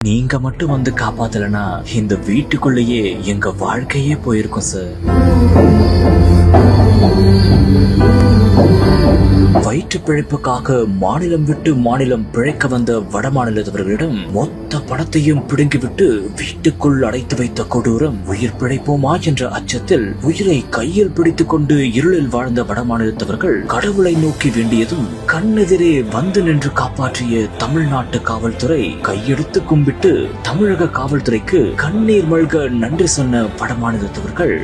நீங்க மட்டும் வந்து காப்பாத்தலனா இந்த வீட்டுக்குள்ளேயே எங்க வாழ்க்கையே போயிருக்கும் சார். வயிற்று பிழைப்புக்காக மாநிலம் விட்டு மாநிலம் பிழைக்க வந்த வட மாநிலத்தவர்களிடம் மொத்த பணத்தையும் பிடுங்கிவிட்டு வீட்டுக்குள் அடைத்து வைத்த கொடூரம். உயிர் பிழைப்போமா என்ற அச்சத்தில் உயிரை கையில் பிடித்துக் கொண்டு இருளில் வாழ்ந்த வட மாநிலத்தவர்கள் கடவுளை நோக்கி வேண்டியதும் கண்ணெதிரே வந்து நின்று காப்பாற்றிய தமிழ்நாட்டு காவல்துறை கையெடுத்து கும்பிட்டு தமிழக காவல்துறைக்கு கண்ணீர் மல்க நன்றி சொன்ன வட மாநிலத்தவர்கள்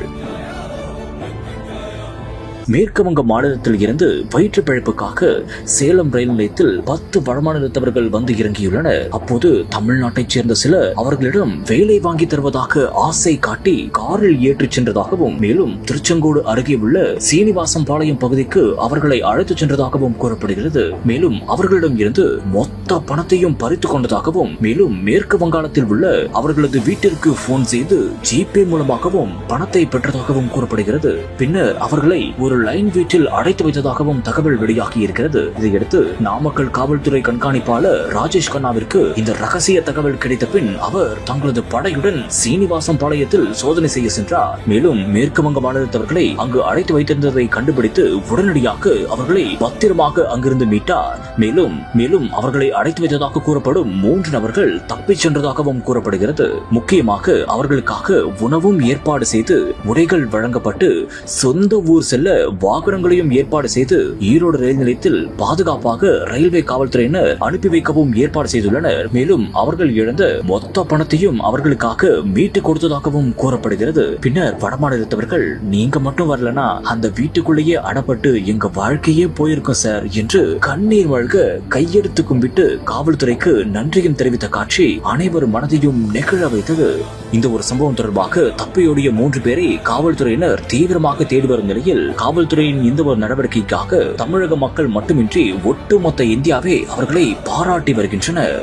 மேற்கு வங்க மாநிலத்தில் இருந்து வயிற்று பிழைப்புக்காக சேலம் ரயில் நிலையத்தில் 10 வடமாநிலத்தவர்கள் வந்து இறங்கியுள்ளனர். அப்போது தமிழ்நாட்டைச் சேர்ந்த சிலர் அவர்களிடம் வேலை வாங்கி தருவதாக ஆசை காட்டி காரில் ஏற்றிச் சென்றதாகவும் மேலும் திருச்செங்கோடு அருகே உள்ள சீனிவாசம் பாளையம் பகுதிக்கு அவர்களை அழைத்துச் சென்றதாகவும் கூறப்படுகிறது. மேலும் அவர்களிடம் இருந்து மொத்த பணத்தையும் பறித்துக் கொண்டதாகவும் மேலும் மேற்கு வங்காளத்தில் உள்ள அவர்களது வீட்டிற்கு போன் செய்து ஜிபே மூலமாகவும் பணத்தை பெற்றதாகவும் கூறப்படுகிறது. பின்னர் அவர்களை ஒரு லைன் வீட்டில் அடைத்து வைத்ததாகவும் தகவல் வெளியாகி இருக்கிறது. இதையடுத்து நாமக்கல் காவல்துறை கண்காணிப்பாளர் ராஜேஷ் கண்ணாவிற்கு இந்த ரகசிய தகவல் கிடைத்த பின் அவர் தங்களது படையுடன் சீனிவாசம் பாளையத்தில் சோதனை செய்ய சென்றார். மேலும் மேற்கு வங்க மாநிலத்தவர்களை அங்கு அடைத்து வைத்திருந்ததை கண்டுபிடித்து உடனடியாக அவர்களை பத்திரமாக அங்கிருந்து மீட்டார். மேலும் அவர்களை அடைத்து வைத்ததாக கூறப்படும் 3 நபர்கள் தப்பிச் சென்றதாகவும் கூறப்படுகிறது. முக்கியமாக அவர்களுக்காக உணவும் ஏற்பாடு செய்து உடைகள் வழங்கப்பட்டு சொந்த ஊர் செல்ல வாகனங்களையும் ஏற்பாடு செய்து ஈரோடு ரயில் நிலையத்தில் பாதுகாப்பாக ரயில்வே காவல்துறையினர் அனுப்பி வைக்கவும் ஏற்பாடு செய்துள்ளனர். மேலும் அவர்கள் இழந்த மொத்த பணத்தையும் அவர்களுக்காக மீட்டு கொடுத்ததாகவும் கூறப்படுகிறது. பின்னர் வடமாநிலத்தவர்கள் நீங்க மட்டும் வரலனா அந்த வீட்டுக்குள்ளேயே அடப்பட்டு எங்க வாழ்க்கையே போயிருக்கும் சார் என்று கண்ணீர் மல்க கையெடுத்து கும்பிட்டு காவல்துறைக்கு நன்றியும் தெரிவித்த காட்சி அனைவரும் மனதையும் நெகிழ வைத்தது. இந்த ஒரு சம்பவம் தொடர்பாக தப்பியோடிய 3 பேரை காவல்துறையினர் தீவிரமாக தேடி வரும் நிலையில் காவல்துறையின் இந்த ஒரு நடவடிக்கைக்காக தமிழக மக்கள் மட்டுமின்றி ஒட்டுமொத்த இந்தியாவே அவர்களை பாராட்டி வருகின்றனர்.